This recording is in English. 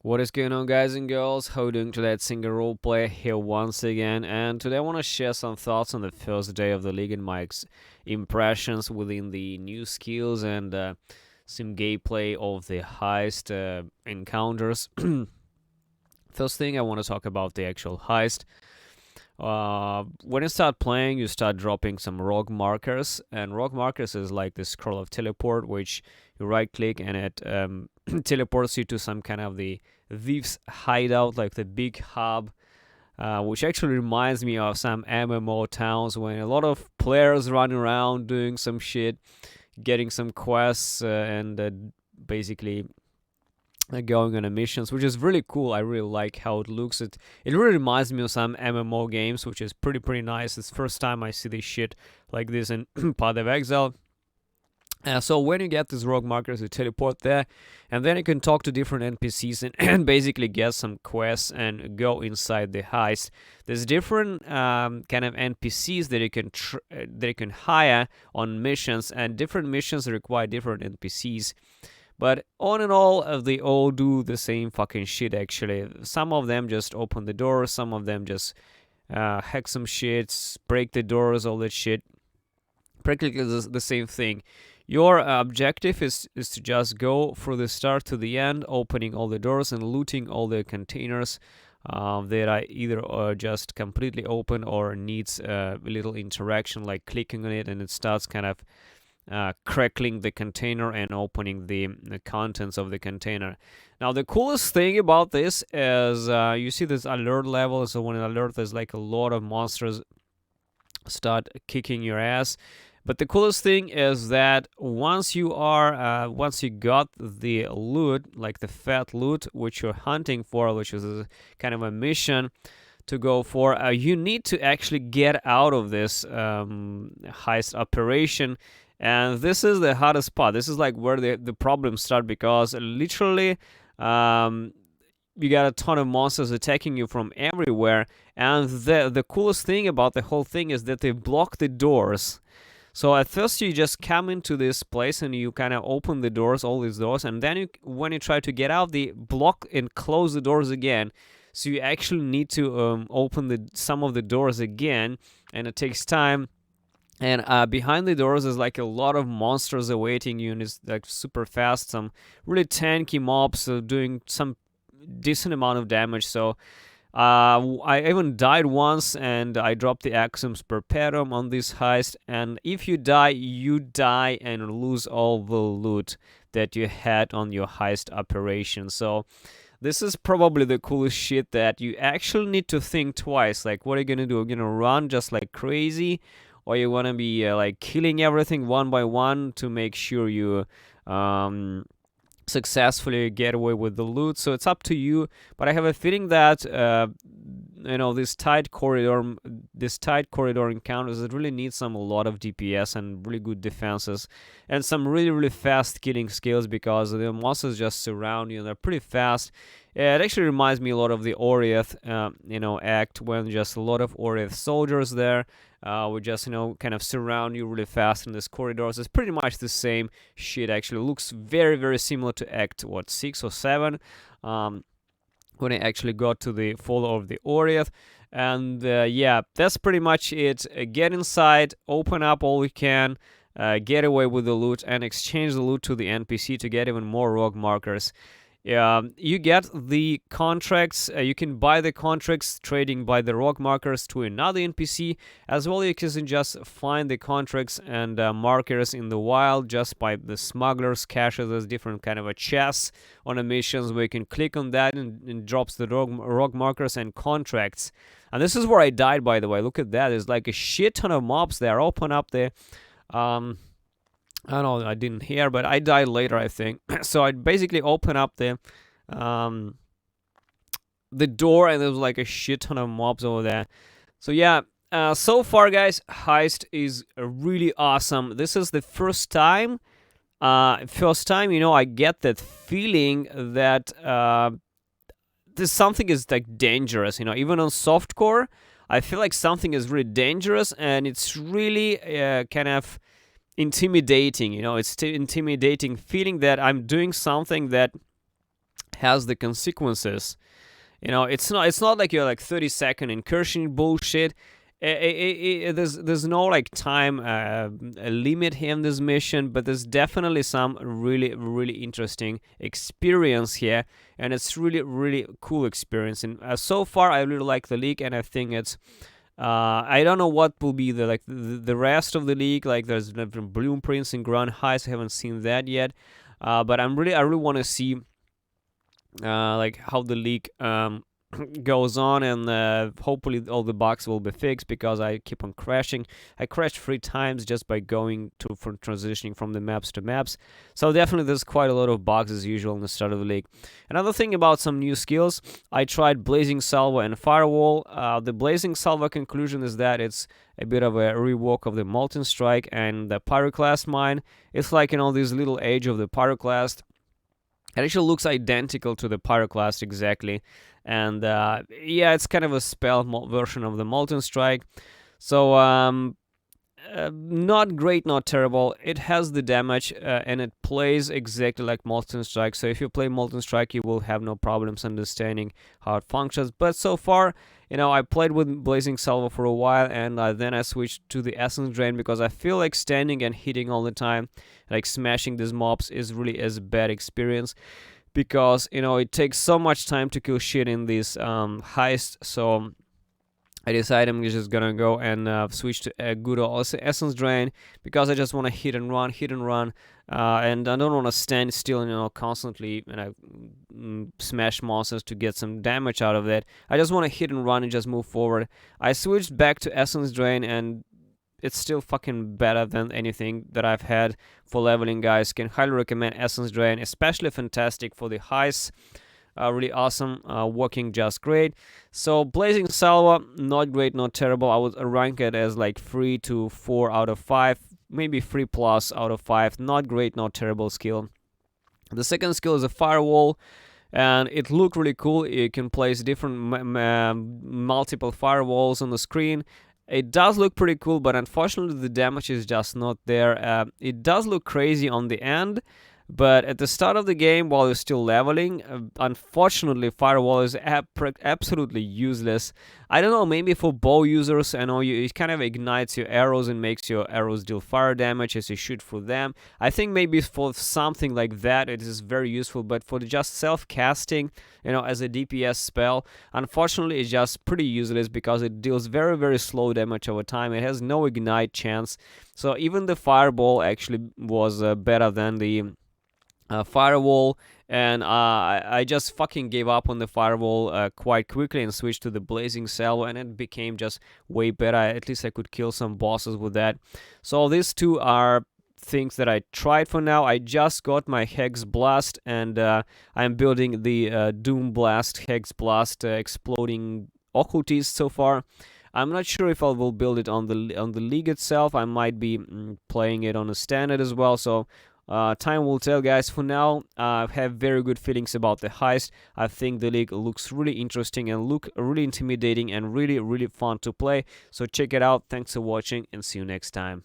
What is going on, guys and girls? How you doing today? It's Single Roleplay here once again, and today I want to share some thoughts on the first day of the league and my impressions within the new skills and some gameplay of the heist encounters. First thing, I want to talk about the actual heist. When you start playing, you start dropping some rogue markers, and rogue markers is like this scroll of teleport, which you right click and it teleports you to some kind of the thieves hideout, like the big hub, which actually reminds me of some MMO towns when a lot of players run around doing some shit, getting some quests, and basically going on missions, which is really cool. I really like how it looks. It really reminds me of some MMO games, which is pretty nice. It's the first time I see this shit like this in Path of Exile. So when you get these rogue markers, you teleport there, and then you can talk to different NPCs and basically get some quests and go inside the heist. There's different kind of NPCs that you can hire on missions, and different missions require different NPCs. But all in all, they all do the same fucking shit, actually. Some of them just open the doors, some of them just hack some shit, break the doors, all that shit. Practically the same thing. Your objective is to just go from the start to the end, opening all the doors and looting all the containers that are either just completely open or needs a little interaction, like clicking on it and it starts kind of crackling the container and opening the contents of the container. Now, the coolest thing about this is you see this alert level. So when an alert, there's like a lot of monsters start kicking your ass. But the coolest thing is that once you got the loot, like the fat loot, which you're hunting for, which is a kind of a mission to go for, you need to actually get out of this heist operation. And this is the hardest part. This is like where the problems start, because literally you got a ton of monsters attacking you from everywhere. And the coolest thing about the whole thing is that they block the doors. So at first you just come into this place and you kind of open the doors, all these doors, and then when you try to get out, they block and close the doors again. So you actually need to open some of the doors again, and it takes time. And behind the doors is like a lot of monsters awaiting you, and it's like super fast. Some really tanky mobs doing some decent amount of damage. So I even died once, and I dropped the Axioms Perpetuum on this heist. And if you die and lose all the loot that you had on your heist operation. So this is probably the coolest shit, that you actually need to think twice. Like, what are you gonna do? Are you gonna run just like crazy, or you wanna be like killing everything one by one to make sure you successfully get away with the loot? So it's up to you, but I have a feeling that this tight corridor encounters, it really needs a lot of DPS and really good defenses and some really fast killing skills, because the monsters just surround you and they're pretty fast. It actually reminds me a lot of the Oriath act, when just a lot of Oriath soldiers there would just kind of surround you really fast in this corridors. It's pretty much the same shit. Actually looks very similar to Act 6 or 7, when I actually got to the follow of the Oriath. And yeah, that's pretty much it. Get inside, open up all you can, get away with the loot, and exchange the loot to the NPC to get even more rogue markers. You get the contracts. You can buy the contracts trading by the rogue markers to another NPC. As well, you can just find the contracts and markers in the wild just by the smugglers' caches. There's different kind of a chests on the missions where you can click on that and it drops the rogue markers and contracts. And this is where I died, by the way. Look at that. There's like a shit ton of mobs there. Open up there. I don't know, I didn't hear, but I died later, I think. So I basically open up the door, and there was like a shit ton of mobs over there. So yeah, so far, guys, heist is really awesome. This is the first time, I get that feeling that there's something is like dangerous. Even on softcore, I feel like something is really dangerous, and it's really kind of intimidating. It's intimidating feeling that I'm doing something that has the consequences. You know, it's not like you're like 30-second incursion bullshit. There's no like time limit here in this mission, but there's definitely some really interesting experience here, and it's really cool experience. And so far, I really like the league, and I think it's. I don't know what will be the rest of the league. Like there's different blueprints and ground highs. I haven't seen that yet, but I really want to see like how the league goes on, and hopefully all the bugs will be fixed, because I keep on crashing. I crashed 3 times just by going to from transitioning from the maps to maps. So definitely there's quite a lot of bugs as usual in the start of the league. Another thing about some new skills, I tried Blazing Salvo and Firewall. The Blazing Salvo conclusion is that it's a bit of a rework of the Molten Strike and the Pyroclast mine. It's like, you know, this little age of the Pyroclast. It actually looks identical to the Pyroclast exactly, and yeah, it's kind of a spell version of the Molten Strike. So not great, not terrible. It has the damage, and it plays exactly like Molten Strike. So if you play Molten Strike, you will have no problems understanding how it functions. But so far, you know, I played with Blazing Salvo for a while, and then I switched to the Essence Drain, because I feel like standing and hitting all the time, like smashing these mobs, is really a bad experience, because, you know, it takes so much time to kill shit in this heist. So I decided I'm just gonna go and switch to a good old Essence Drain, because I just want to hit and run, and I don't want to stand still and, you know, constantly, you know, smash monsters to get some damage out of it. I just want to hit and run and just move forward. I switched back to Essence Drain, and it's still fucking better than anything that I've had for leveling, guys. Can highly recommend Essence Drain, especially fantastic for the heists. Really awesome, working just great. So Blazing Salvo, not great, not terrible. I would rank it as like 3 to 4 out of 5, maybe 3 plus out of 5. Not great, not terrible skill. The second skill is a Firewall, and it looked really cool. You can place different multiple firewalls on the screen. It does look pretty cool, but unfortunately the damage is just not there. It does look crazy on the end, but at the start of the game, while you're still leveling, unfortunately, Firewall is absolutely useless. I don't know, maybe for bow users, I know it kind of ignites your arrows and makes your arrows deal fire damage as you shoot through them. I think maybe for something like that, it is very useful, but for just self-casting, you know, as a DPS spell, unfortunately, it's just pretty useless, because it deals very slow damage over time. It has no ignite chance. So even the Fireball actually was better than the Firewall, and I just fucking gave up on the Firewall quite quickly and switched to the Blazing Salvo, and it became just way better. At least I could kill some bosses with that. So these two are things that I tried for now. I just got my Hex Blast, and I'm building the Doom Blast, Hex Blast, exploding occultist so far. I'm not sure if I will build it on the league itself. I might be playing it on a standard as well. So time will tell, guys. For now, I have very good feelings about the heist. I think the league looks really interesting and look really intimidating and really fun to play. So check it out. Thanks for watching, and see you next time.